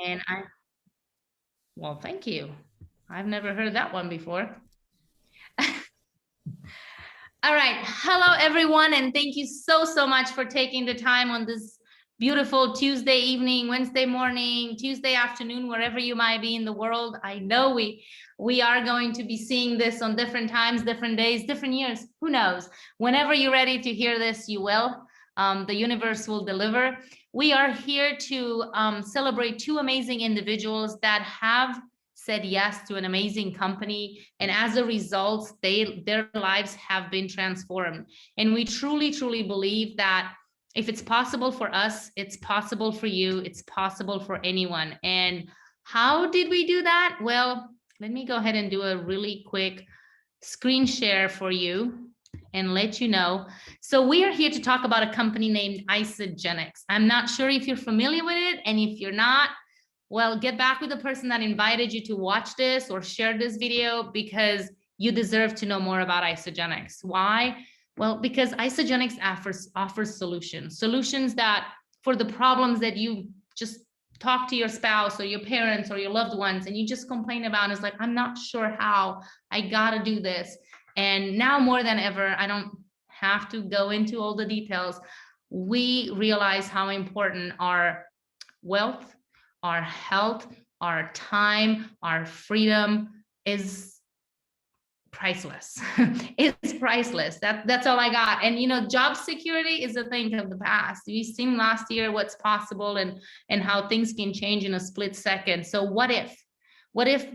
And well, thank you. I've never heard that one before. All right. Hello, everyone. And thank you so much for taking the time on this beautiful Tuesday evening, Wednesday morning, Tuesday afternoon, wherever you might be in the world. I know we are going to be seeing this on different times, different days, different years. Who knows? Whenever you're ready to hear this, you will. The universe will deliver. We are here to celebrate two amazing individuals that have said yes to an amazing company, and as a result, their lives have been transformed. And we truly believe that if it's possible for us, it's possible for you, it's possible for anyone. And how did we do that? Well, let me go ahead and do a really quick screen share for you and let you know. So we are here to talk about a company named Isagenix. I'm not sure if you're familiar with it, and if you're not, well, get back with the person that invited you to watch this or share this video, because you deserve to know more about Isagenix. Why? Well, because Isagenix offers solutions that for the problems that you just talk to your spouse or your parents or your loved ones and you just complain about. It's like, I'm not sure how, I gotta do this. And now more than ever, I don't have to go into all the details. We realize how important our wealth, our health, our time, our freedom is priceless. It's priceless. That's all I got. And job security is a thing of the past. We've seen last year what's possible and how things can change in a split second. So what if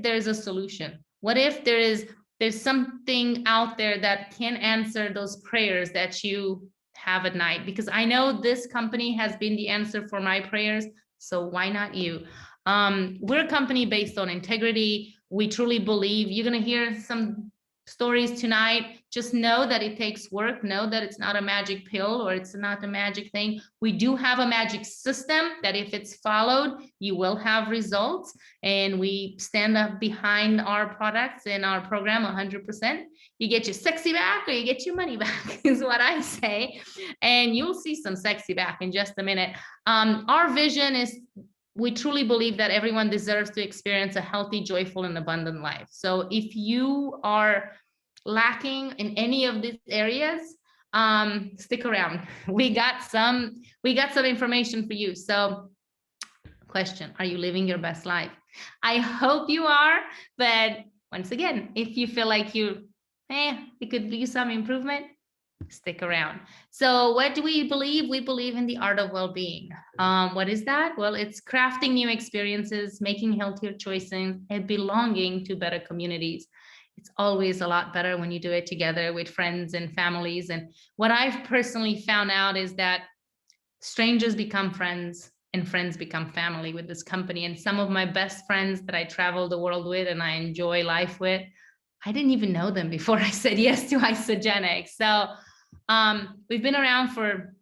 there's a solution? What if there's something out there that can answer those prayers that you have at night? Because I know this company has been the answer for my prayers. So why not you? We're a company based on integrity. We truly believe you're going to hear some stories tonight. Just know that it takes work. Know that it's not a magic pill or it's not a magic thing. We do have a magic system that if it's followed, you will have results. And we stand up behind our products and our program 100%. You get your sexy back or you get your money back is what I say. And you'll see some sexy back in just a minute. Our vision is, we truly believe that everyone deserves to experience a healthy, joyful, and abundant life. So if you are lacking in any of these areas, stick around. We got some information for you. So question, are you living your best life? I hope you are, but once again, if you feel like you could use some improvement, stick around. So what do we believe? We believe in the art of well-being. What is that? Well, it's crafting new experiences, making healthier choices, and belonging to better communities. It's always a lot better when you do it together with friends and families. And what I've personally found out is that strangers become friends and friends become family with this company. And some of my best friends that I travel the world with and I enjoy life with, I didn't even know them before I said yes to Isagenix. So we've been around for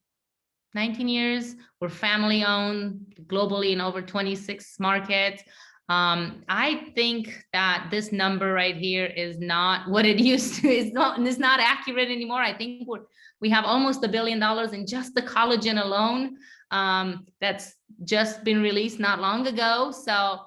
19 years. We're family owned globally in over 26 markets. I think that this number right here is not what it used to. It's not accurate anymore. I think we have almost $1 billion in just the collagen alone. That's just been released not long ago. So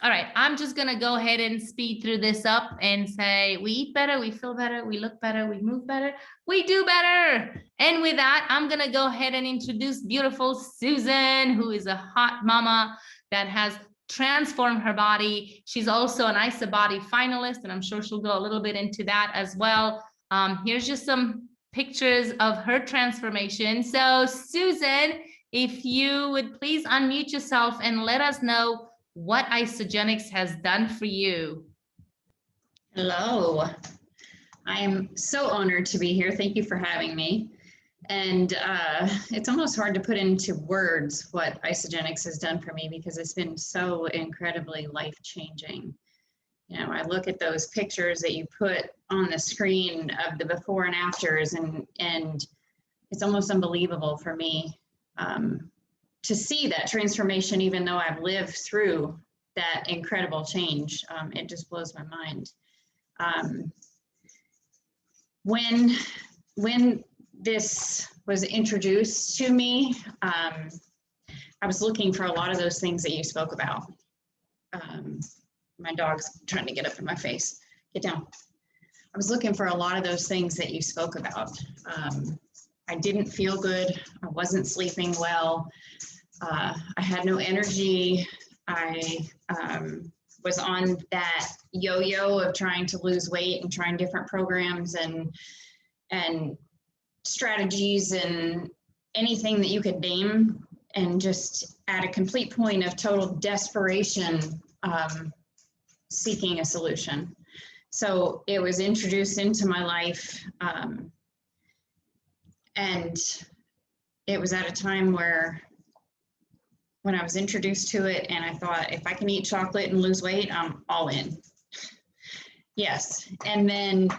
all right, I'm just gonna go ahead and speed through this up and say we eat better, we feel better, we look better, we move better, we do better. And with that, I'm gonna go ahead and introduce beautiful Susan, who is a hot mama that has transformed her body. She's also an IsaBody finalist, and I'm sure she'll go a little bit into that as well. Here's just some pictures of her transformation. So Susan, if you would please unmute yourself and let us know what Isagenix has done for you. Hello. I am so honored to be here. Thank you for having me. And it's almost hard to put into words what Isagenix has done for me because it's been so incredibly life-changing. I look at those pictures that you put on the screen of the before and afters, and it's almost unbelievable for me to see that transformation, even though I've lived through that incredible change. It just blows my mind. When this was introduced to me, I was looking for a lot of those things that you spoke about. My dog's trying to get up in my face. Get down. I was looking for a lot of those things that you spoke about. I didn't feel good. I wasn't sleeping well. I had no energy. I was on that yo-yo of trying to lose weight and trying different programs and strategies and anything that you could name, and just at a complete point of total desperation, seeking a solution. So it was introduced into my life, and it was at a time where when I was introduced to it and I thought, if I can eat chocolate and lose weight, I'm all in. Yes. And then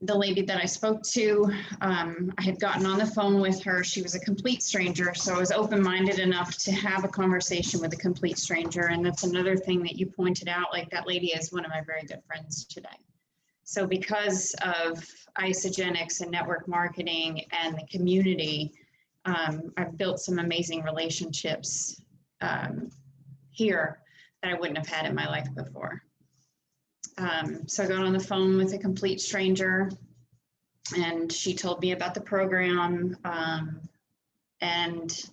the lady that I spoke to, I had gotten on the phone with her. She was a complete stranger. So I was open-minded enough to have a conversation with a complete stranger. And that's another thing that you pointed out, like that lady is one of my very good friends today. So because of Isagenix and network marketing and the community, I've built some amazing relationships here that I wouldn't have had in my life before. So I got on the phone with a complete stranger, and she told me about the program. And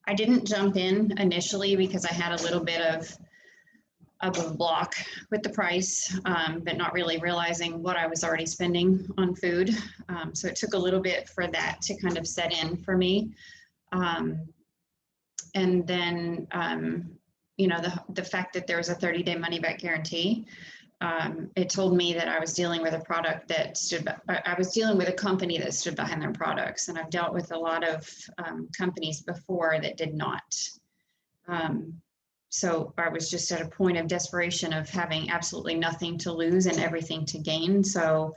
I didn't jump in initially because I had a little bit of a block with the price, but not really realizing what I was already spending on food. So it took a little bit for that to kind of set in for me. And then, you know, the fact that there was a 30-day money-back guarantee, it told me that I was dealing with a product that I was dealing with a company that stood behind their products. And I've dealt with a lot of companies before that did not. So I was just at a point of desperation of having absolutely nothing to lose and everything to gain. So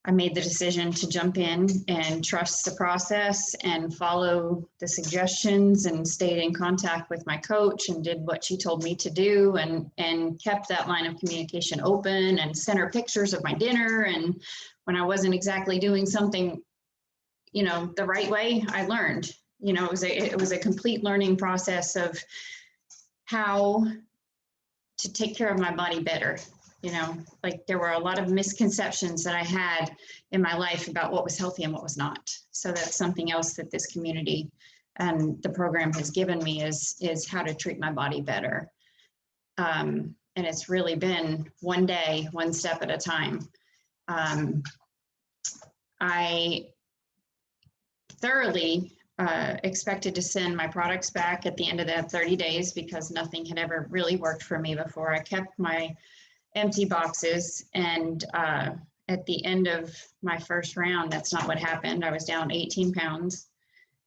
I made the decision to jump in and trust the process and follow the suggestions, and stayed in contact with my coach and did what she told me to do, and kept that line of communication open and sent her pictures of my dinner. And when I wasn't exactly doing something, you know, the right way, I learned. You know, it was a complete learning process of how to take care of my body better. You know, like there were a lot of misconceptions that I had in my life about what was healthy and what was not. So that's something else that this community and the program has given me is how to treat my body better. And it's really been one day, one step at a time. I thoroughly expected to send my products back at the end of that 30 days because nothing had ever really worked for me before. I kept my empty boxes, and at the end of my first round, that's not what happened. I was down 18 pounds,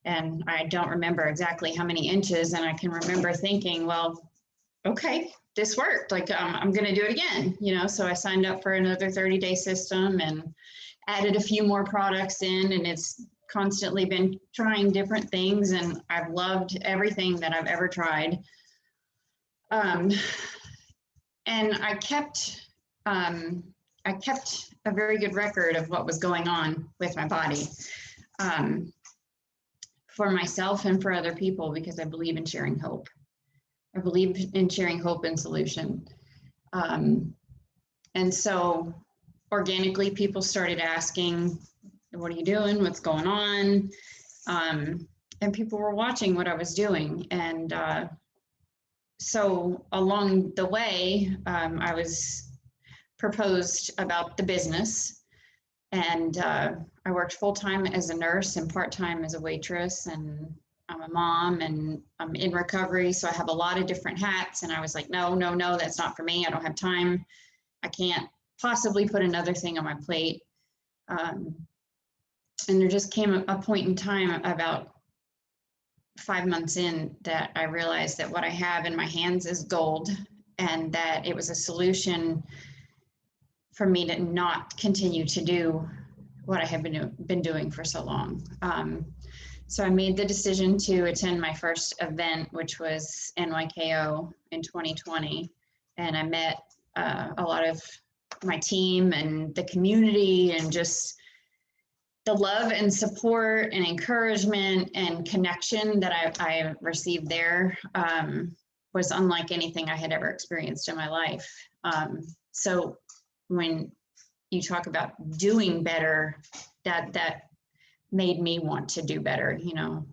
and I don't remember exactly how many inches, and I can remember thinking, well, okay, this worked, like I'm gonna do it again, you know. So I signed up for another 30-day system and added a few more products in, and it's constantly been trying different things, and I've loved everything that I've ever tried. And I kept a very good record of what was going on with my body, for myself and for other people, because I believe in sharing hope. I believe in sharing hope and solution. And so organically, people started asking, what are you doing? What's going on? And people were watching what I was doing. And so along the way, I was proposed about the business, and I worked full-time as a nurse and part-time as a waitress, and I'm a mom and I'm in recovery. So I have a lot of different hats, and I was like, no, that's not for me. I don't have time. I can't possibly put another thing on my plate. And there just came a point in time about 5 months in that I realized that what I have in my hands is gold, and that it was a solution for me to not continue to do what I have been doing for so long. So I made the decision to attend my first event, which was NYKO in 2020. And I met a lot of my team and the community, and just the love and support and encouragement and connection that I received there was unlike anything I had ever experienced in my life. So when you talk about doing better, that made me want to do better, you know.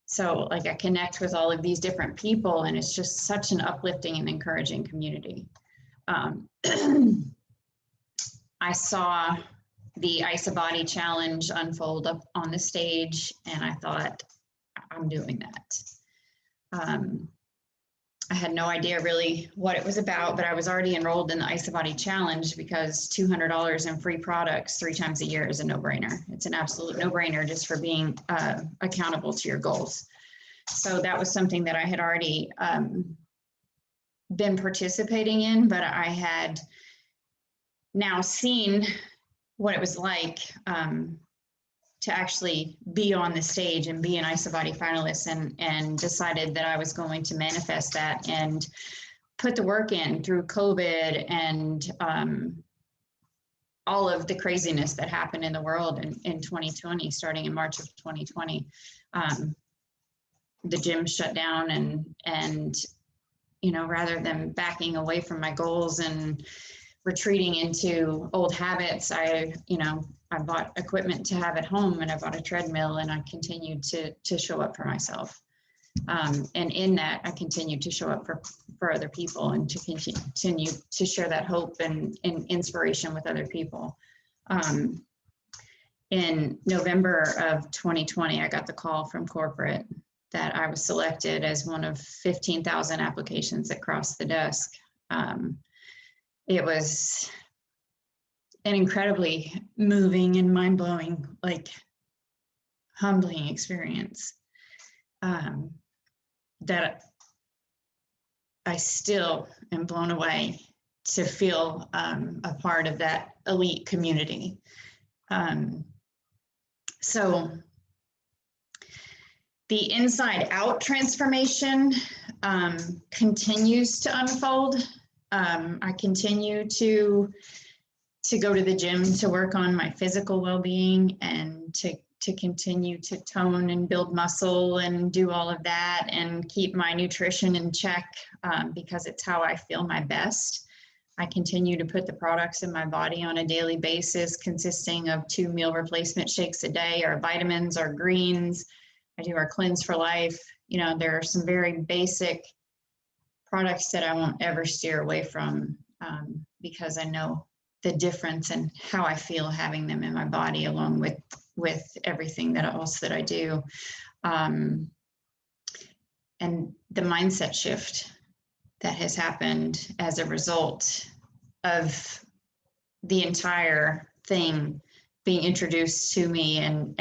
So like I connect with all of these different people, and it's just such an uplifting and encouraging community. I saw the Ice-A-Body challenge unfold up on the stage, and I thought, I'm doing that. I had no idea really what it was about, but I was already enrolled in the Ice-A-Body challenge because $200 in free products 3 times a year is a no-brainer. It's an absolute no-brainer just for being accountable to your goals. So that was something that I had already been participating in, but I had now seen what it was like to actually be on the stage and be an Ice-A-Body finalist, and decided that I was going to manifest that and put the work in through COVID and all of the craziness that happened in the world in 2020, starting in March of 2020. The gym shut down, and you know, rather than backing away from my goals and retreating into old habits, I bought equipment to have at home, and I bought a treadmill, and I continued to show up for myself. And in that, I continued to show up for other people, and to continue to share that hope and inspiration with other people. In November of 2020, I got the call from corporate that I was selected as one of 15,000 applications that crossed the desk. It was an incredibly moving and mind-blowing, like humbling experience that I still am blown away to feel a part of that elite community. So the inside out transformation continues to unfold. I continue to go to the gym to work on my physical well-being, and to continue to tone and build muscle and do all of that, and keep my nutrition in check because it's how I feel my best. I continue to put the products in my body on a daily basis, consisting of 2 meal replacement shakes a day, our vitamins, our greens. I do our Cleanse for Life. You know, there are some very basic products that I won't ever steer away from because I know the difference in how I feel having them in my body, along with everything else that I do. And the mindset shift that has happened as a result of the entire thing being introduced to me, and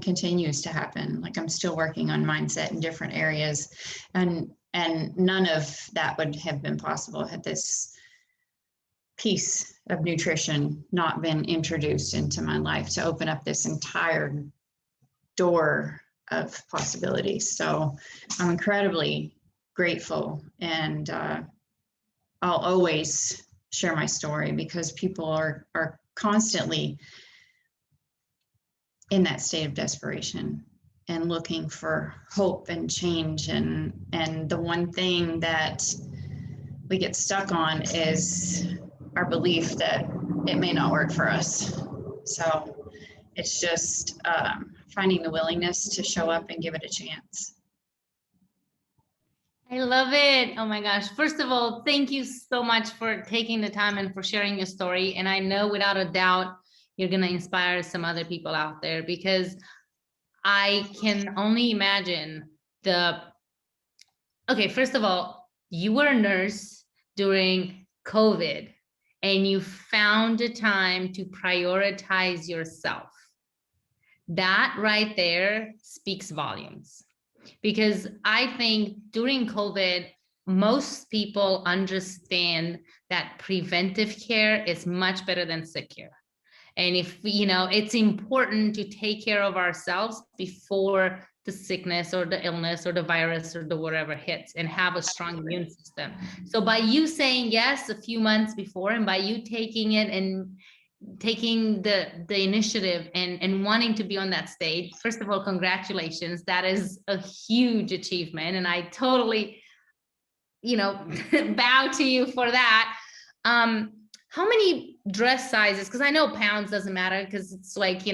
continues to happen. Like, I'm still working on mindset in different areas, and none of that would have been possible had this piece of nutrition not been introduced into my life to open up this entire door of possibilities. So I'm incredibly grateful, and I'll always share my story because people are constantly in that state of desperation and looking for hope and change. And the one thing that we get stuck on is our belief that it may not work for us. So it's just finding the willingness to show up and give it a chance. I love it. Oh my gosh. First of all, thank you so much for taking the time and for sharing your story. And I know without a doubt, you're going to inspire some other people out there, because I can only imagine okay, first of all, you were a nurse during COVID, and you found a time to prioritize yourself. That right there speaks volumes. Because I think during COVID, most people understand that preventive care is much better than sick care. And if, it's important to take care of ourselves before the sickness or the illness or the virus or the whatever hits, and have a strong immune system. So by you saying yes a few months before, and by you taking it and taking the initiative and wanting to be on that stage. First of all, congratulations. That is a huge achievement. And I totally, bow to you for that. How many dress sizes? Because I know pounds doesn't matter because it's like,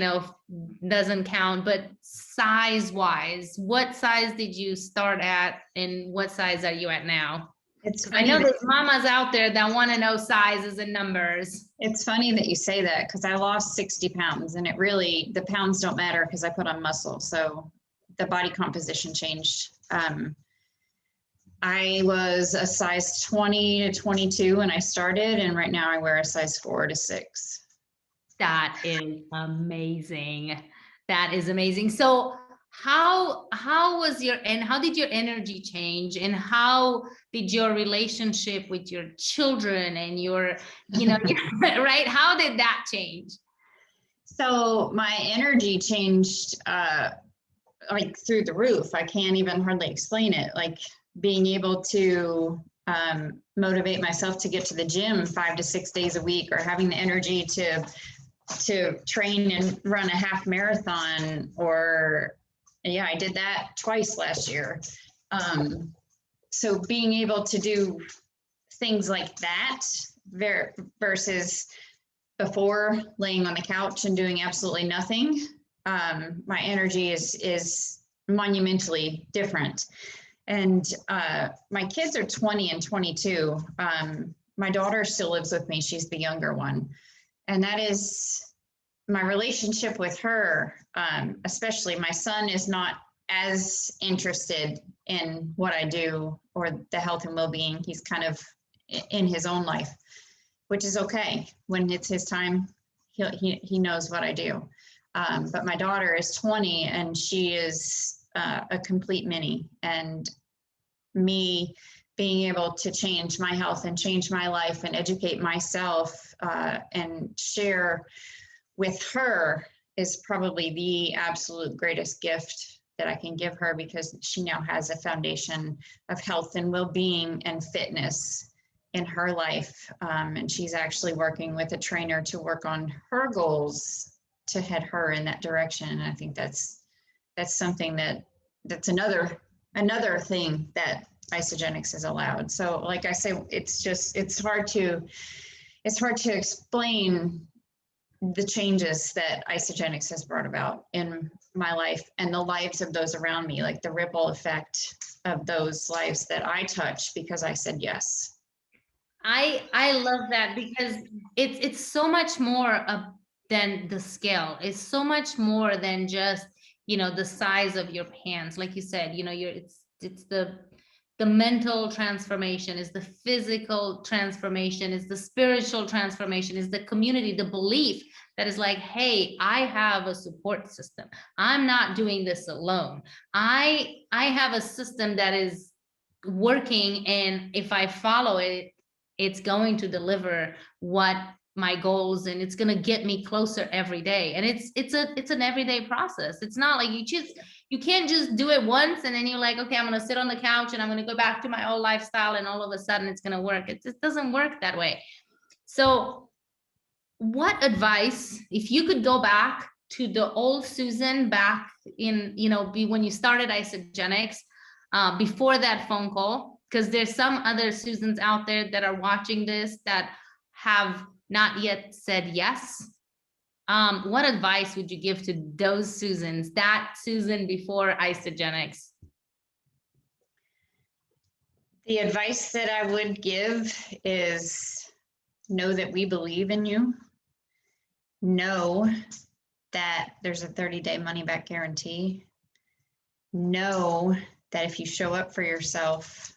doesn't count, but size wise, what size did you start at and what size are you at now? It's I know there's mamas out there that want to know sizes and numbers. It's funny that you say that because I lost 60 pounds and the pounds don't matter because I put on muscle. So the body composition changed. I was a size 20 to 22 when I started, and right now I wear a size 4 to 6. That is amazing. That is amazing. So how did your energy change, and how did your relationship with your children and your, right? How did that change? So my energy changed like through the roof. I can't even hardly explain it. Like being able to motivate myself to get to the gym 5 to 6 days a week, or having the energy to train and run a half marathon, or I did that twice last year. So being able to do things like that versus before laying on the couch and doing absolutely nothing, my energy is monumentally different. And my kids are 20 and 22. My daughter still lives with me. She's the younger one. And that is my relationship with her, especially. My son is not as interested in what I do or the health and well-being. He's kind of in his own life, which is okay. When it's his time, he knows what I do. But my daughter is 20 and she is a complete mini, and me being able to change my health and change my life and educate myself and share with her is probably the absolute greatest gift that I can give her, because she now has a foundation of health and well-being and fitness in her life. And she's actually working with a trainer to work on her goals to head her in that direction. And I think that's something that's another thing that Isagenix has allowed. So like I say, it's hard to explain the changes that Isagenix has brought about in my life and the lives of those around me, like the ripple effect of those lives that I touch because I said yes. I love that, because it's so much more than the scale. It's so much more than just, the size of your pants. Like you said, it's the mental transformation, is the physical transformation, is the spiritual transformation, is the community, the belief that is like, hey, I have a support system. I'm not doing this alone. I have a system that is working, and if I follow it, it's going to deliver what my goals, and it's going to get me closer every day. And it's an everyday process. It's not like you can't just do it once and then you're like, okay, I'm going to sit on the couch and I'm going to go back to my old lifestyle and all of a sudden it's going to work. It just doesn't work that way. So what advice, if you could go back to the old Susan back in, when you started Isagenix, before that phone call, because there's some other Susans out there that are watching this that have not yet said yes. What advice would you give to those Susans, that Susan before Isagenix? The advice that I would give is know that we believe in you. Know that there's a 30-day money-back guarantee. Know that if you show up for yourself,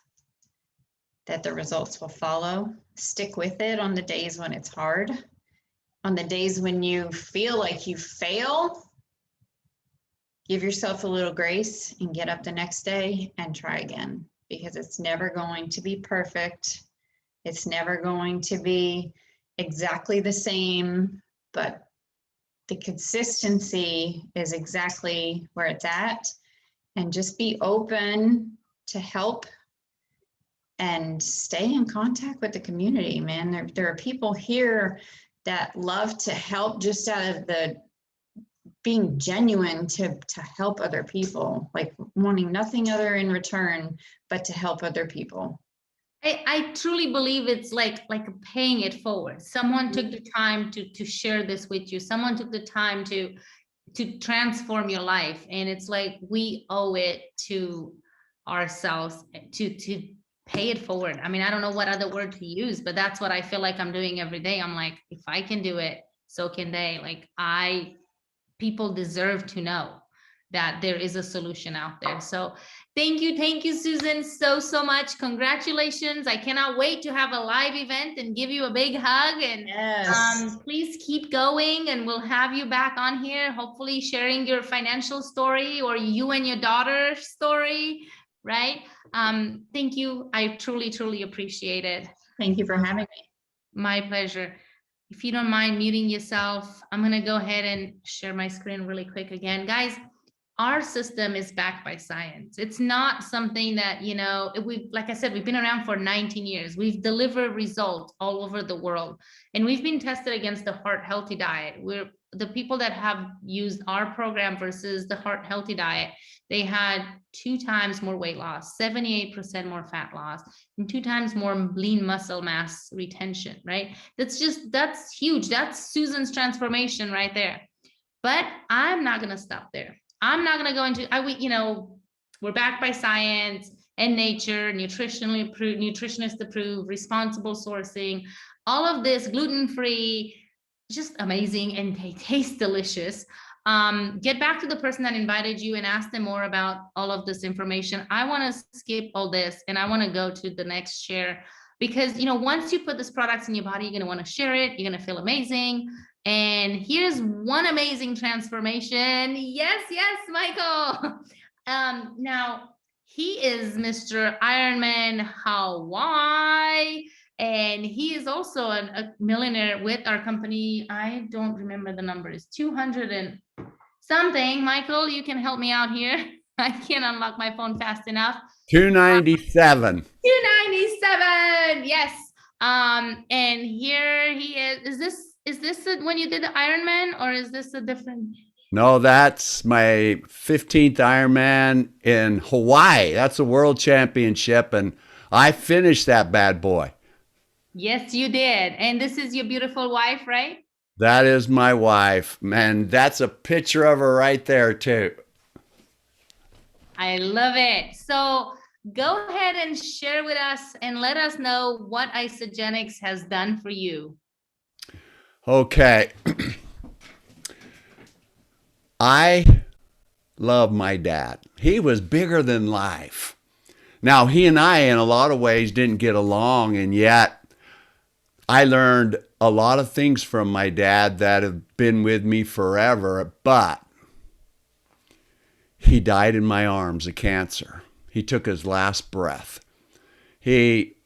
that the results will follow. Stick with it on the days when it's hard. On the days when you feel like you fail, give yourself a little grace and get up the next day and try again, because it's never going to be perfect. It's never going to be exactly the same, but the consistency is exactly where it's at. And just be open to help and stay in contact with the community, man. There are people here that love to help just out of the being genuine to help other people, like wanting nothing other in return but to help other people. I truly believe it's like paying it forward. Someone took the time to share this with you. Someone took the time to transform your life, and it's like we owe it to ourselves to pay it forward. I mean, I don't know what other word to use, but that's what I feel like I'm doing every day. I'm like, if I can do it, so can they. Like, people deserve to know that there is a solution out there. So thank you, Susan, so much. Congratulations. I cannot wait to have a live event and give you a big hug. And Yes. please keep going, and we'll have you back on here, hopefully sharing your financial story or you and your daughter's story, right? Thank you. I truly appreciate it. Thank you for having me. My pleasure. If you don't mind muting yourself, I'm going to go ahead and share my screen really quick again. Guys, our system is backed by science. It's not something that, you know, like I said, we've been around for 19 years. We've delivered results all over the world, and we've been tested against the heart healthy diet. We're the people that have used our program versus the heart healthy diet. They had 2 times more weight loss, 78% more fat loss, and 2 times more lean muscle mass retention, right? That's huge. That's Susan's transformation right there. But I'm not going to stop there. I'm not going to go into, we're backed by science and nature, nutritionally approved, nutritionist approved, responsible sourcing, all of this gluten-free, just amazing, and they taste delicious. Get back to the person that invited you and ask them more about all of this information. I want to skip all this and I want to go to the next share, because, once you put this product in your body, you're going to want to share it. You're going to feel amazing. And here's one amazing transformation. Yes, Michael. Now he is Mr. Ironman Hawaii, and he is also a millionaire with our company. I don't remember the number. It's 200 and something. Michael, you can help me out here. I can't unlock my phone fast enough. 297. 297. Yes. And here he is. Is this when you did the Ironman, or is this a different? No, that's my 15th Ironman in Hawaii. That's a world championship, and I finished that bad boy. Yes, you did. And this is your beautiful wife, right? That is my wife. Man, that's a picture of her right there, too. I love it. So go ahead and share with us and let us know what Isagenix has done for you. Okay. I love my dad. He was bigger than life. Now, he and I, in a lot of ways, didn't get along, and yet I learned a lot of things from my dad that have been with me forever, but he died in my arms of cancer. He took his last breath. He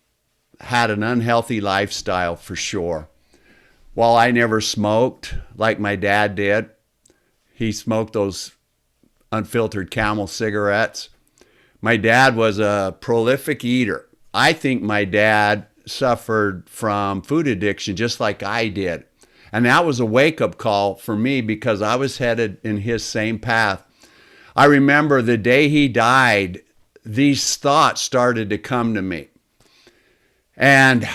had an unhealthy lifestyle for sure. While I never smoked like my dad did, he smoked those unfiltered Camel cigarettes. My dad was a prolific eater. I think my dad suffered from food addiction just like I did. And that was a wake-up call for me because I was headed in his same path. I remember the day he died, these thoughts started to come to me. And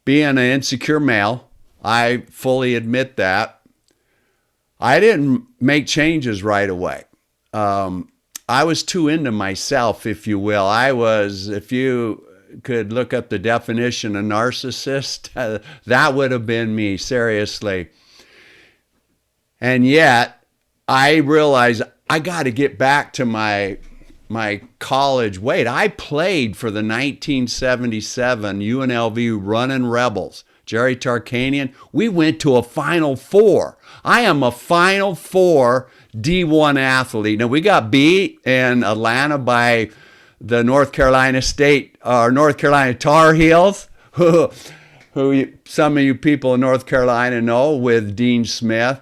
being an insecure male, I fully admit that, I didn't make changes right away. I was too into myself, if you will. I was, if you could look up the definition of narcissist, that would have been me, seriously. And yet, I realized I got to get back to my college weight. I played for the 1977 UNLV Running Rebels. Jerry Tarkanian, we went to a Final Four. I am a Final Four D1 athlete. Now, we got beat in Atlanta by the North Carolina Tar Heels, who some of you people in North Carolina know, with Dean Smith.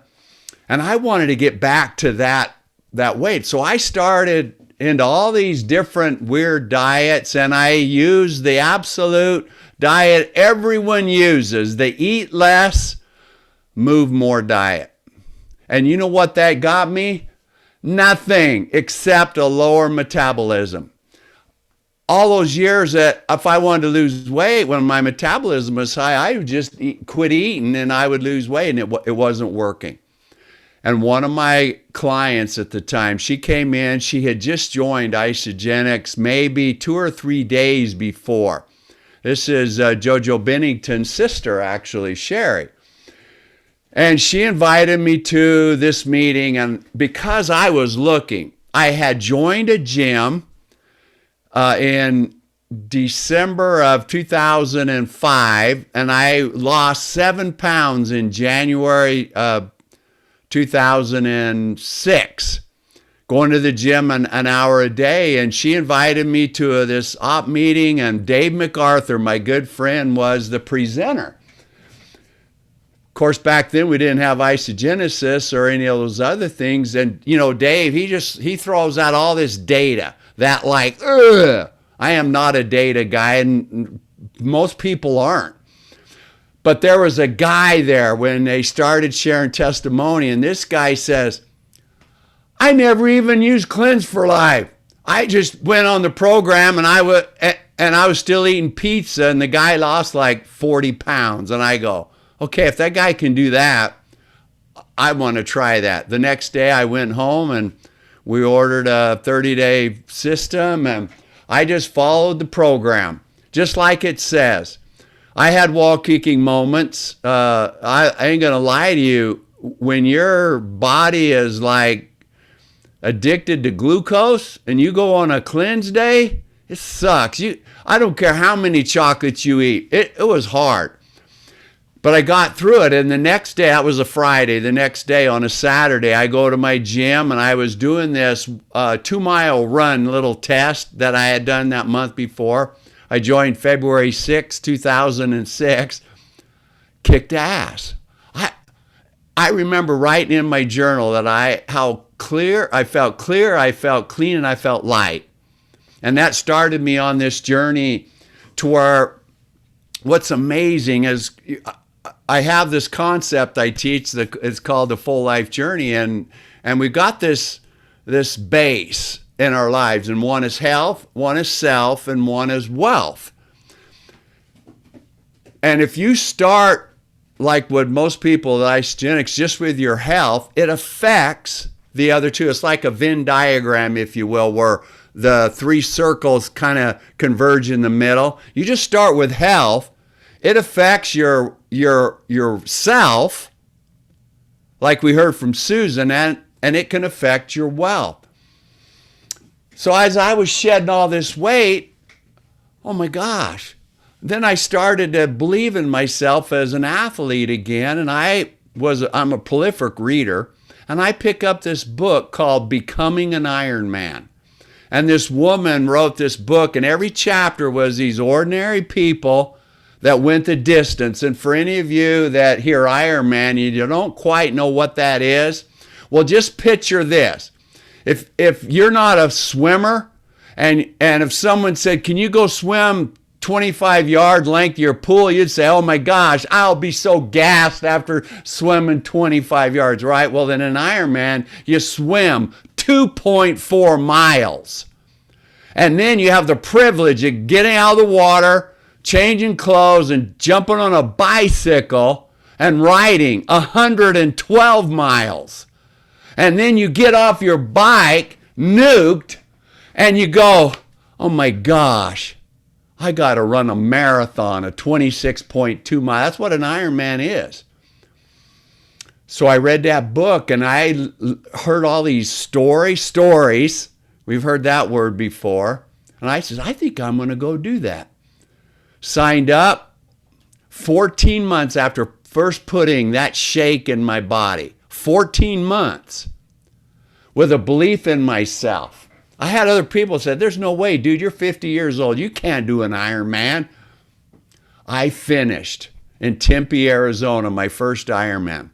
And I wanted to get back to that weight. So I started into all these different weird diets, and I used the absolute diet everyone uses, the eat less, move more diet. And you know what that got me? Nothing except a lower metabolism. All those years that if I wanted to lose weight when my metabolism was high, I would just quit eating and I would lose weight, and it wasn't working. And one of my clients at the time, she came in, she had just joined Isagenix maybe 2 or 3 days before. This is Jojo Bennington's sister, actually, Sherry. And she invited me to this meeting, and because I was looking, I had joined a gym in December of 2005, and I lost 7 pounds in January 2006, going to the gym an hour a day. And she invited me to this op meeting, and Dave MacArthur, my good friend, was the presenter. Of course, back then we didn't have Isagenesis or any of those other things. And, you know, Dave, he throws out all this data that like, ugh, I am not a data guy, and most people aren't. But there was a guy there when they started sharing testimony, and this guy says, I never even used Cleanse for Life. I just went on the program, and I was still eating pizza, and the guy lost like 40 pounds. And I go, okay, if that guy can do that, I want to try that. The next day I went home and we ordered a 30-day system, and I just followed the program, just like it says. I had wall-kicking moments. I ain't going to lie to you. When your body is like addicted to glucose and you go on a cleanse day, it sucks. I don't care how many chocolates you eat. It was hard. But I got through it, and the next day, that was a Friday, the next day on a Saturday, I go to my gym, and I was doing this 2-mile run little test that I had done that month before. I joined February 6, 2006, kicked ass. I remember writing in my journal that I felt clear, I felt clean, and I felt light. And that started me on this journey to where what's amazing is I have this concept I teach that it's called the full life journey, and we've got this base in our lives, and one is health, one is self, and one is wealth. And if you start like what most people at Isagenix, just with your health, it affects the other two. It's like a Venn diagram, if you will, where the 3 circles kind of converge in the middle. You just start with health. It affects your self, like we heard from Susan, and it can affect your wealth. So as I was shedding all this weight, oh my gosh, then I started to believe in myself as an athlete again, and I'm a prolific reader, and I pick up this book called Becoming an Iron Man. And this woman wrote this book, and every chapter was these ordinary people that went the distance. And for any of you that hear Ironman, you don't quite know what that is, well, just picture this. If you're not a swimmer, and if someone said, can you go swim 25 yard length of your pool, you'd say, oh my gosh, I'll be so gassed after swimming 25 yards, right? Well, then in Ironman, you swim 2.4 miles. And then you have the privilege of getting out of the water, changing clothes, and jumping on a bicycle and riding 112 miles. And then you get off your bike, nuked, and you go, oh my gosh, I got to run a marathon, a 26.2 mile. That's what an Ironman is. So I read that book, and I heard all these stories. We've heard that word before. And I said, I think I'm going to go do that. Signed up 14 months after first putting that shake in my body. 14 months with a belief in myself. I had other people say, there's no way, dude, you're 50 years old. You can't do an Ironman. I finished in Tempe, Arizona, my first Ironman.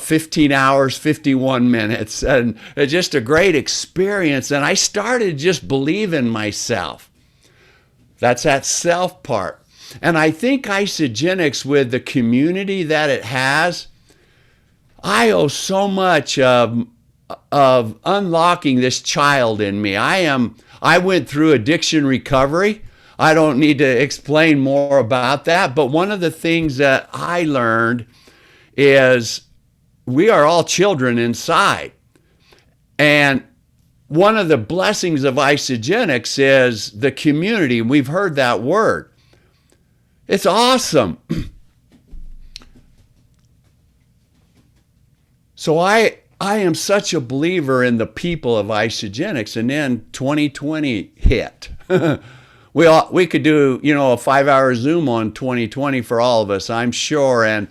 15 hours, 51 minutes, and it's just a great experience. And I started just believing myself. That's that self part. And I think Isagenix, with the community that it has, I owe so much of unlocking this child in me. I went through addiction recovery. I don't need to explain more about that, but one of the things that I learned is we are all children inside. And one of the blessings of Isagenix is the community. We've heard that word. It's awesome. So I am such a believer in the people of Isagenix, and then 2020 hit. We could do, a 5-hour Zoom on 2020 for all of us, I'm sure, and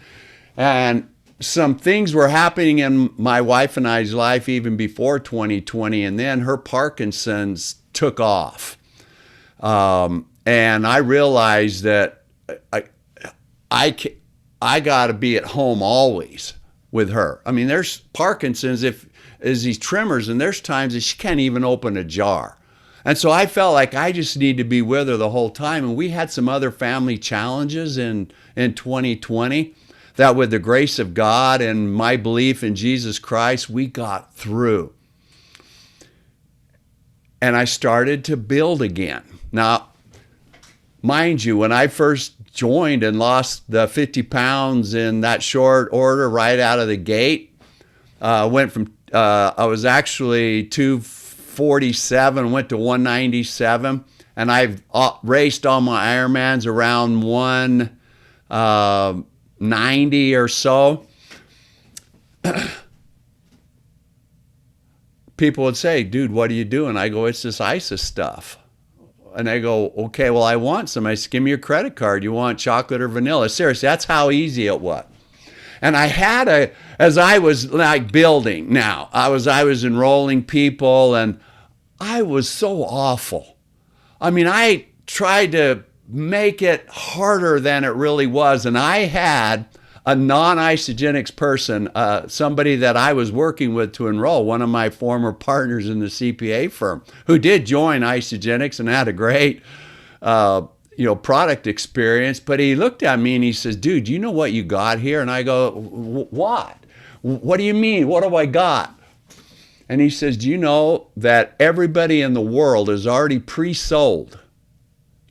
some things were happening in my wife and I's life even before 2020, and then her Parkinson's took off, and I realized that I got to be at home always with her. I mean, there's Parkinson's is these tremors, and there's times that she can't even open a jar. And so I felt like I just need to be with her the whole time. And we had some other family challenges in 2020 that, with the grace of God and my belief in Jesus Christ, we got through. And I started to build again. Now, mind you, when I first joined and lost the 50 pounds in that short order right out of the gate, went from, I was actually 247, went to 197, and I've raced all my Ironmans around 190 or so. People would say, dude, what are you doing? I go, it's this ISIS stuff. And they go, okay, well, I want some. I said, give me your credit card. You want chocolate or vanilla? Seriously, that's how easy it was. And I had as I was like building now, I was enrolling people, and I was so awful. I mean, I tried to make it harder than it really was. And I had a non-Isagenix person, somebody that I was working with to enroll, one of my former partners in the CPA firm, who did join Isagenix and had a great product experience. But he looked at me and he says, dude, you know what you got here? And I go, what? What do you mean? What do I got? And he says, do you know that everybody in the world is already pre-sold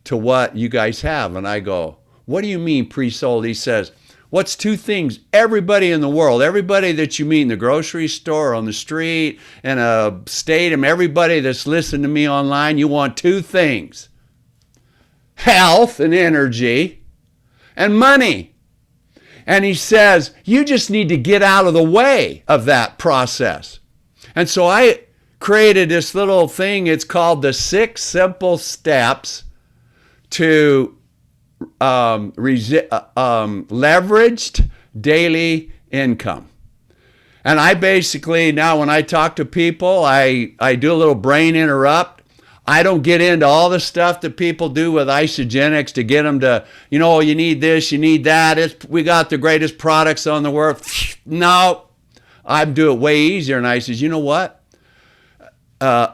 to what you guys have? And I go, what do you mean pre-sold? He says, what's two things everybody in the world, everybody that you meet in the grocery store, on the street, in a stadium, everybody that's listening to me online, you want two things: health and energy and money. And he says, you just need to get out of the way of that process. And so I created this little thing. It's called the 6 Simple Steps to leveraged daily income. And I basically, now when I talk to people, I do a little brain interrupt. I don't get into all the stuff that people do with Isagenix to get them to, you need this, you need that. We got the greatest products on the world. No, I do it way easier. And I says, you know what? I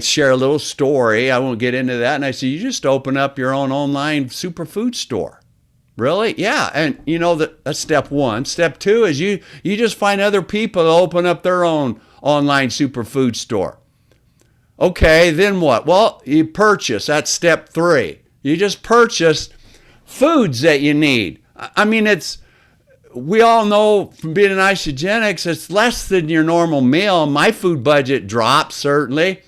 share a little story. I won't get into that. And I said, you just open up your own online superfood store. Really? Yeah. And that's step 1. Step 2 is you just find other people to open up their own online superfood store. Okay, then what? Well, you purchase. That's step 3. You just purchase foods that you need. I mean, we all know from being an Isagenix, it's less than your normal meal. My food budget drops, certainly.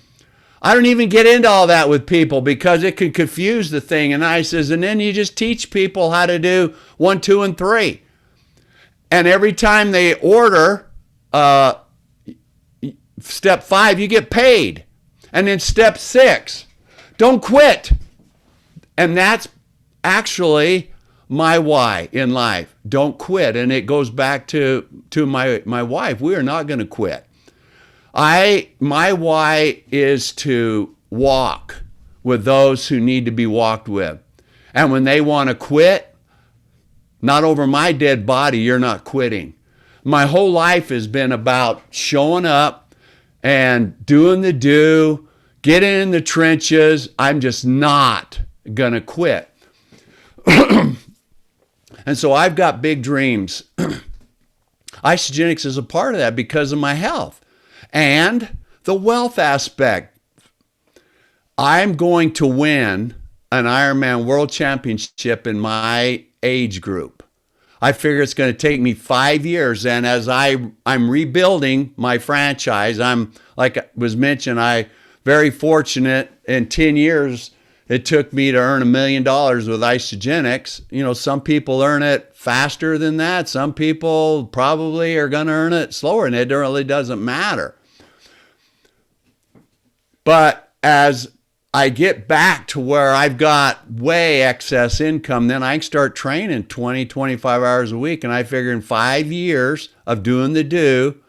I don't even get into all that with people because it could confuse the thing. And I says, and then you just teach people how to do 1, 2, and 3. And every time they order, step 5, you get paid. And then step 6, don't quit. And that's actually my why in life. Don't quit. And it goes back to my wife. We are not going to quit. My why is to walk with those who need to be walked with. And when they want to quit, not over my dead body, you're not quitting. My whole life has been about showing up and doing the do, getting in the trenches. I'm just not going to quit. And so I've got big dreams. Isogenics is a part of that because of my health and the wealth aspect. I'm going to win an Ironman World Championship in my age group. I figure it's going to take me 5 years. And as I'm rebuilding my franchise, I'm, like was mentioned, I very fortunate in 10 years, it took me to earn $1 million with Isogenics. You know, some people earn it faster than that. Some people probably are going to earn it slower, and it really doesn't matter. But as I get back to where I've got way excess income, then I can start training 20, 25 hours a week. And I figure in 5 years of doing the do,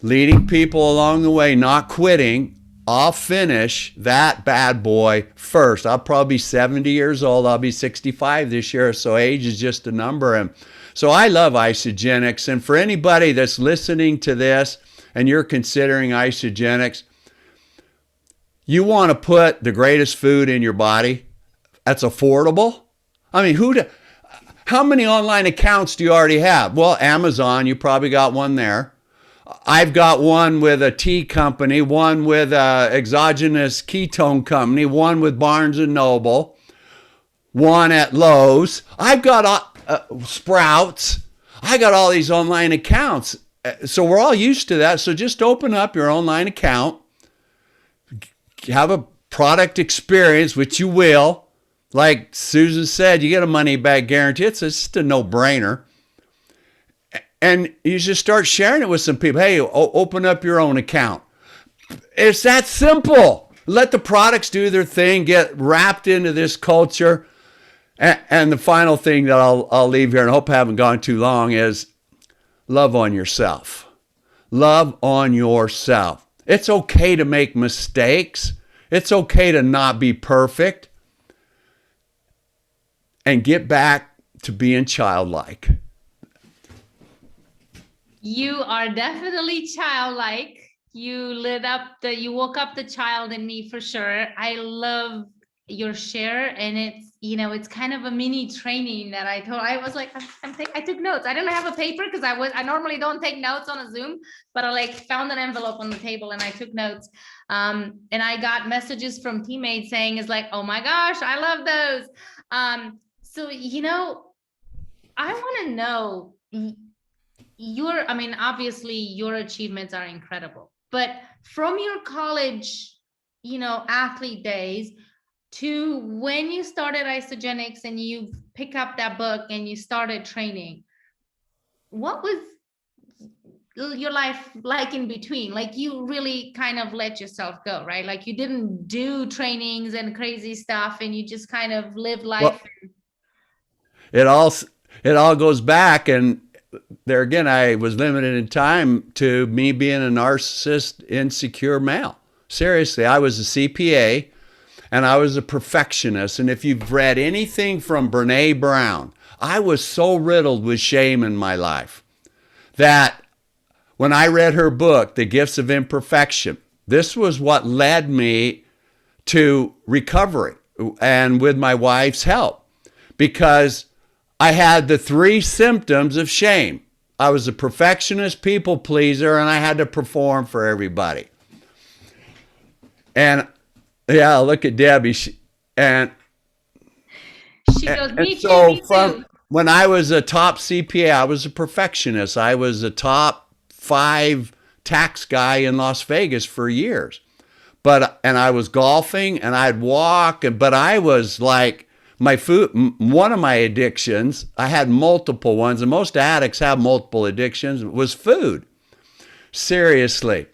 leading people along the way, not quitting, I'll finish that bad boy first. I'll probably be 70 years old. I'll be 65 this year. So age is just a number. And so I love Isogenics. And for anybody that's listening to this and you're considering Isogenics, you want to put the greatest food in your body that's affordable. I mean, how many online accounts do you already have? Well, Amazon, you probably got one there. I've got one with a tea company, one with a exogenous ketone company, one with Barnes & Noble, one at Lowe's. I've got Sprouts. I got all these online accounts. So we're all used to that. So just open up your online account, have a product experience, which you will. Like Susan said, you get a money back guarantee. It's just a no-brainer. And you just start sharing it with some people. Hey, open up your own account. It's that simple. Let the products do their thing, get wrapped into this culture. And the final thing that I'll leave here, and I hope I haven't gone too long, is love on yourself. Love on yourself. It's okay to make mistakes. It's okay to not be perfect. And get back to being childlike. You are definitely childlike. You woke up the child in me for sure. I love your share, and it's kind of a mini training that I was like, I took notes. I didn't have a paper because I normally don't take notes on a Zoom, but I found an envelope on the table and I took notes. And I got messages from teammates saying, oh my gosh, I love those. So, I want to know, obviously your achievements are incredible, but from your college, athlete days to when you started Isogenics and you pick up that book and you started training, what was your life like in between? You really kind of let yourself go, right? You didn't do trainings and crazy stuff and you just kind of lived life. Well, it all goes back, and there again, I was limited in time to me being a narcissist, insecure male. Seriously, I was a CPA and I was a perfectionist. And if you've read anything from Brene Brown, I was so riddled with shame in my life that when I read her book, The Gifts of Imperfection, this was what led me to recovery and with my wife's help, because I had the 3 symptoms of shame. I was a perfectionist, people pleaser, and I had to perform for everybody. And yeah, look at Debbie. She goes, me too. When I was a top CPA, I was a perfectionist. I was a top 5 tax guy in Las Vegas for years. And I was golfing and I'd walk, but I was like, my food, one of my addictions, I had multiple ones, and most addicts have multiple addictions, was food. Seriously.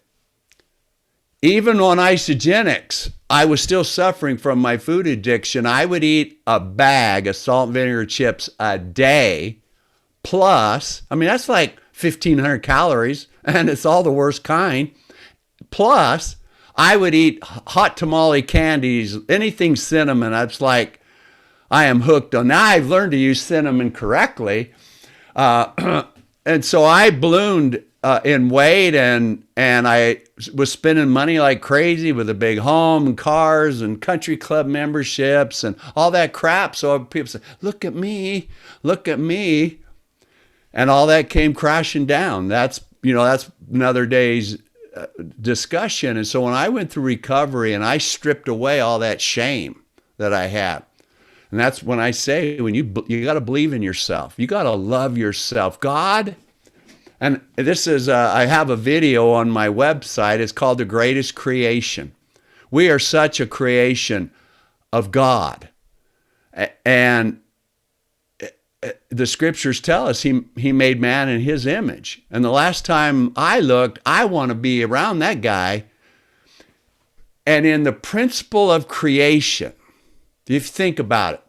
Even on Isogenics, I was still suffering from my food addiction. I would eat a bag of salt and vinegar chips a day, plus, that's like 1,500 calories, and it's all the worst kind. Plus, I would eat hot tamale candies, anything cinnamon. It's like, I am hooked on. Now I've learned to use cinnamon correctly. and so I ballooned in weight, and I was spending money like crazy with a big home and cars and country club memberships and all that crap. So people say, look at me, look at me. And all that came crashing down. That's another day's discussion. And so when I went through recovery and I stripped away all that shame that I had, and that's when I say, when you got to believe in yourself, you got to love yourself. God, and this is, I have a video on my website. It's called The Greatest Creation. We are such a creation of God. And the scriptures tell us he made man in his image. And the last time I looked, I want to be around that guy. And in the principle of creation, if you think about it,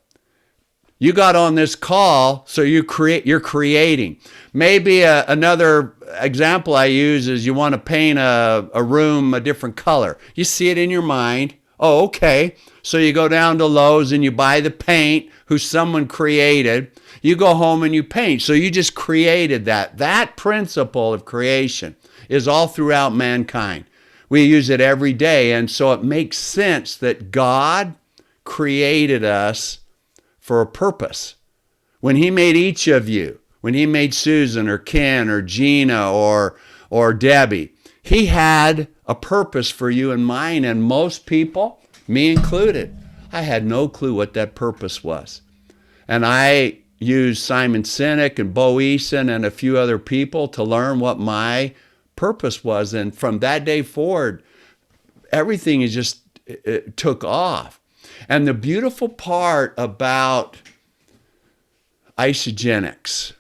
you got on this call, so you're creating. Maybe another example I use is you want to paint a room a different color. You see it in your mind. Oh, okay. So you go down to Lowe's and you buy the paint who someone created. You go home and you paint. So you just created that. That principle of creation is all throughout mankind. We use it every day. And so it makes sense that God created us for a purpose. When he made each of you, when he made Susan or Ken or Gina or Debbie, he had a purpose for you and mine. And most people, me included, I had no clue what that purpose was. And I used Simon Sinek and Bo Eason and a few other people to learn what my purpose was. And from that day forward, everything is just, it took off. And the beautiful part about Isagenix,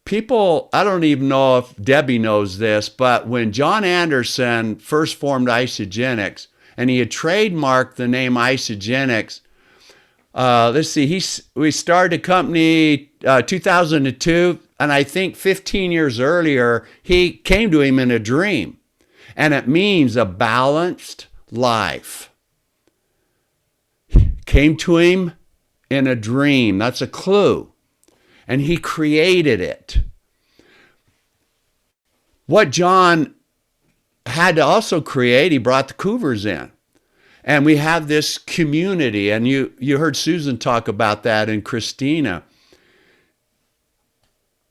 people, I don't even know if Debbie knows this, but when John Anderson first formed Isagenix, and he had trademarked the name Isagenix, let's see, we started the company 2002, and I think 15 years earlier, he came to him in a dream. And it means a balanced life. Came to him in a dream. That's a clue. And he created it. What John had to also create, he brought the Cougars in. And we have this community, and you heard Susan talk about that, and Christina.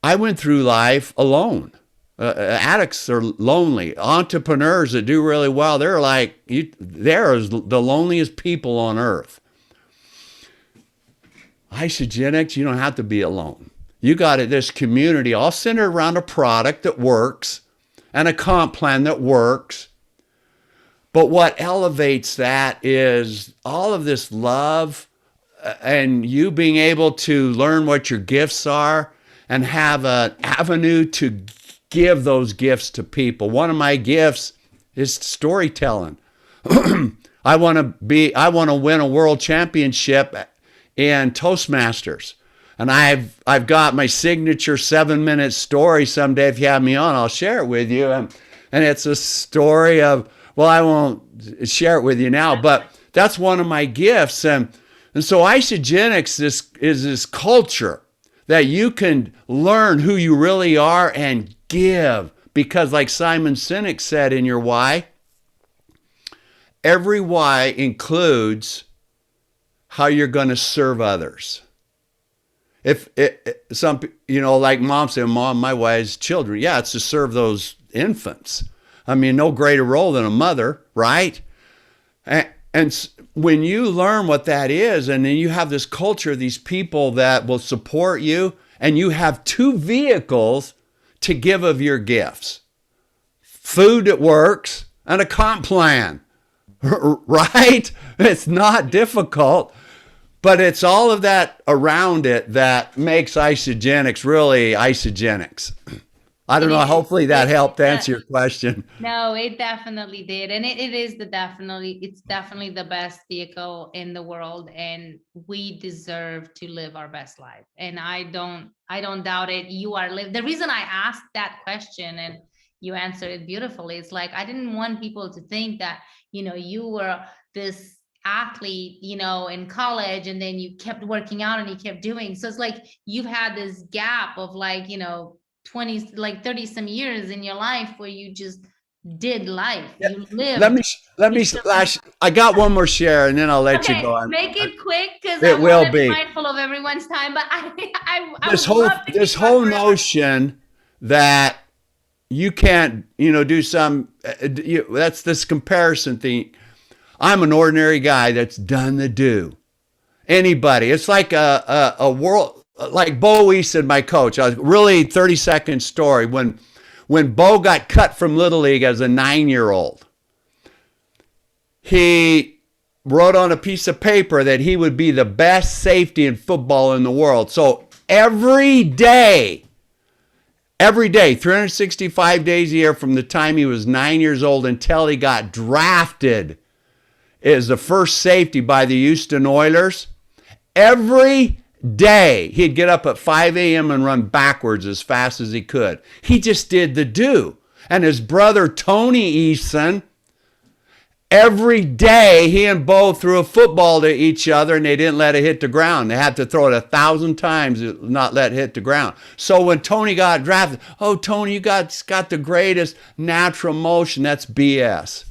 I went through life alone. Addicts are lonely. Entrepreneurs that do really well, they're the loneliest people on earth. Isagenix, you don't have to be alone. You got this community all centered around a product that works and a comp plan that works. But what elevates that is all of this love and you being able to learn what your gifts are and have an avenue to give those gifts to people. One of my gifts is storytelling. I want to win a world championship in Toastmasters. And I've got my signature 7-minute story. Someday if you have me on, I'll share it with you. And it's a story of, well, I won't share it with you now, but that's one of my gifts. And so Isagenix is this culture that you can learn who you really are and give. Because like Simon Sinek said in your why, every why includes how you're going to serve others. If some, like mom said, Mom, my why is children. Yeah, it's to serve those infants. I mean, no greater role than a mother, right? And when you learn what that is, and then you have this culture, these people that will support you, and you have 2 vehicles to give of your gifts. Food that works and a comp plan, right? It's not difficult, but it's all of that around it that makes Isagenix really Isagenix. I don't know. Hopefully that helped answer your question. No, it definitely did. And it's definitely the best vehicle in the world. And we deserve to live our best life. And I don't doubt it. The reason I asked that question and you answered it beautifully, it's like, I didn't want people to think that, you were this athlete, in college, and then you kept working out and you kept doing. So it's like, you've had this gap of 20, like 30 some years in your life where you just did life. Yeah. You Let lived. me slash. I got one more share, and then I'll let you Okay, go on. make it quick because I It will want to be be mindful of everyone's time. But I would love to this keep on whole forever. notion that you can't, do some. That's this comparison thing. I'm an ordinary guy that's done the do. Anybody. It's like a world, like Bo Easton, my coach. A really 30-second story when Bo got cut from Little League as a 9-year-old. He wrote on a piece of paper that he would be the best safety in football in the world. So every day, 365 days a year from the time he was 9 years old until he got drafted as the first safety by the Houston Oilers. Every day he'd get up at 5 a.m. and run backwards as fast as he could. He just did the do. And his brother Tony Easton, every day he and Bo threw a football to each other and they didn't let it hit the ground. They had to throw it 1,000 times to not let it hit the ground. So when Tony got drafted, oh, Tony, you got the greatest natural motion. That's BS.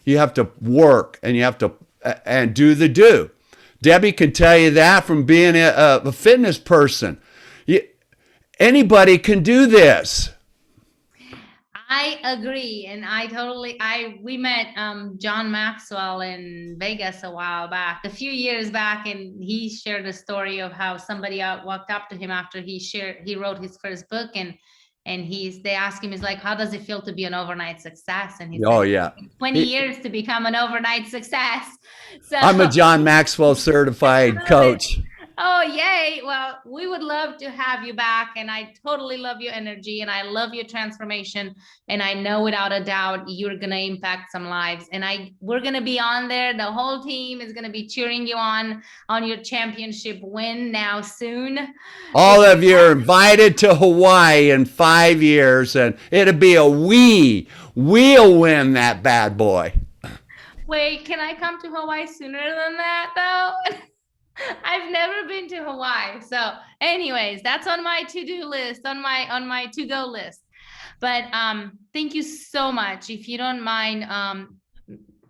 You have to work and you have to and do the do. Debbie can tell you that from being a fitness person. Anybody can do this. I agree. And we met John Maxwell in Vegas a few years back, and he shared a story of how somebody walked up to him after he wrote his first book, and they asked him, he's like, how does it feel to be an overnight success? And he said, Oh, yeah. 20 years to become an overnight success. So I'm a John Maxwell certified coach. oh, yay. Well, we would love to have you back. And I totally love your energy and I love your transformation. And I know without a doubt, you're going to impact some lives. And we're going to be on there. The whole team is going to be cheering you on your championship win now soon. All of you are invited to Hawaii in 5 years, and it'll be we'll win that bad boy. Wait, can I come to Hawaii sooner than that though? I've never been to Hawaii. So anyways, that's on my to-do list, on my to-go list. But thank you so much. If you don't mind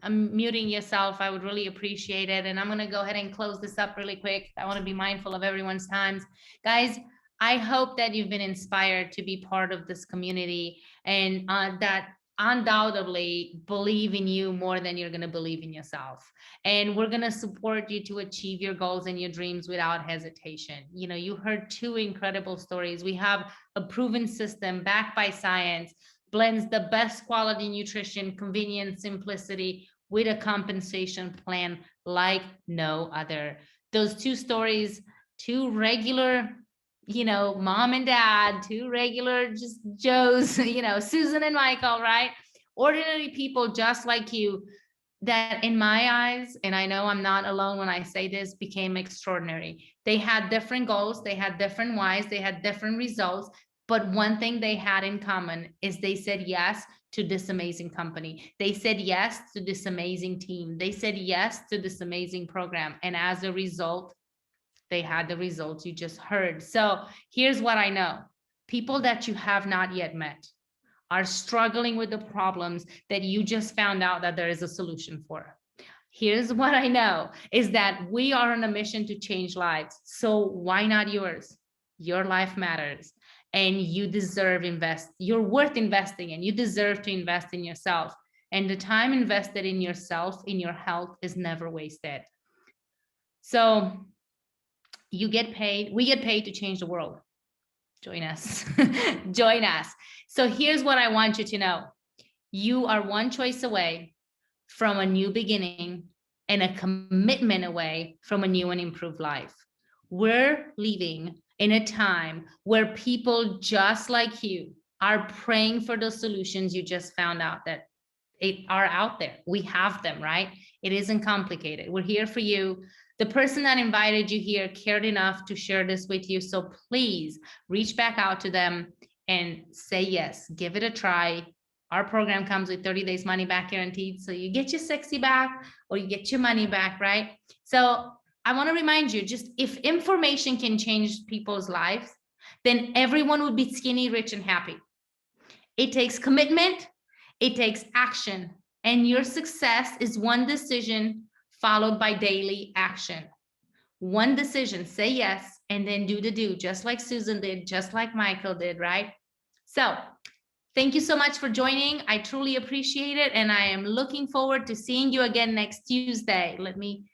muting yourself, I would really appreciate it. And I'm going to go ahead and close this up really quick. I want to be mindful of everyone's times. Guys, I hope that you've been inspired to be part of this community and that undoubtedly believe in you more than you're going to believe in yourself. And we're going to support you to achieve your goals and your dreams without hesitation. You know, you heard two incredible stories. We have a proven system backed by science, blends the best quality nutrition, convenience, simplicity with a compensation plan like no other. Those two stories, two regular, mom and dad, two regular just Joes, Susan and Michael, right? Ordinary people just like you that in my eyes, and I know I'm not alone when I say this, became extraordinary. They had different goals, they had different whys, they had different results, but one thing they had in common is they said yes to this amazing company. They said yes to this amazing team. They said yes to this amazing program. And as a result, they had the results you just heard. So here's what I know. People that you have not yet met are struggling with the problems that you just found out that there is a solution for. Here's what I know is that we are on a mission to change lives. So why not yours? Your life matters and you deserve you're worth investing in. You deserve to invest in yourself. And the time invested in yourself, in your health is never wasted. So we get paid to change the world. Join us. Join us. So here's what I want you to know. You are one choice away from a new beginning and a commitment away from a new and improved life. We're living in a time where people just like you are praying for the solutions you just found out that are out there. We have them, right? It isn't complicated. We're here for you. The person that invited you here cared enough to share this with you. So please reach back out to them and say yes, give it a try. Our program comes with 30 days money back guaranteed. So you get your sexy back or you get your money back, right? So I want to remind you, just if information can change people's lives, then everyone would be skinny, rich, and happy. It takes commitment, it takes action, and your success is one decision followed by daily action. One decision, say yes, and then do the do, just like Susan did, just like Michael did, right? So thank you so much for joining. I truly appreciate it. And I am looking forward to seeing you again next Tuesday. Let me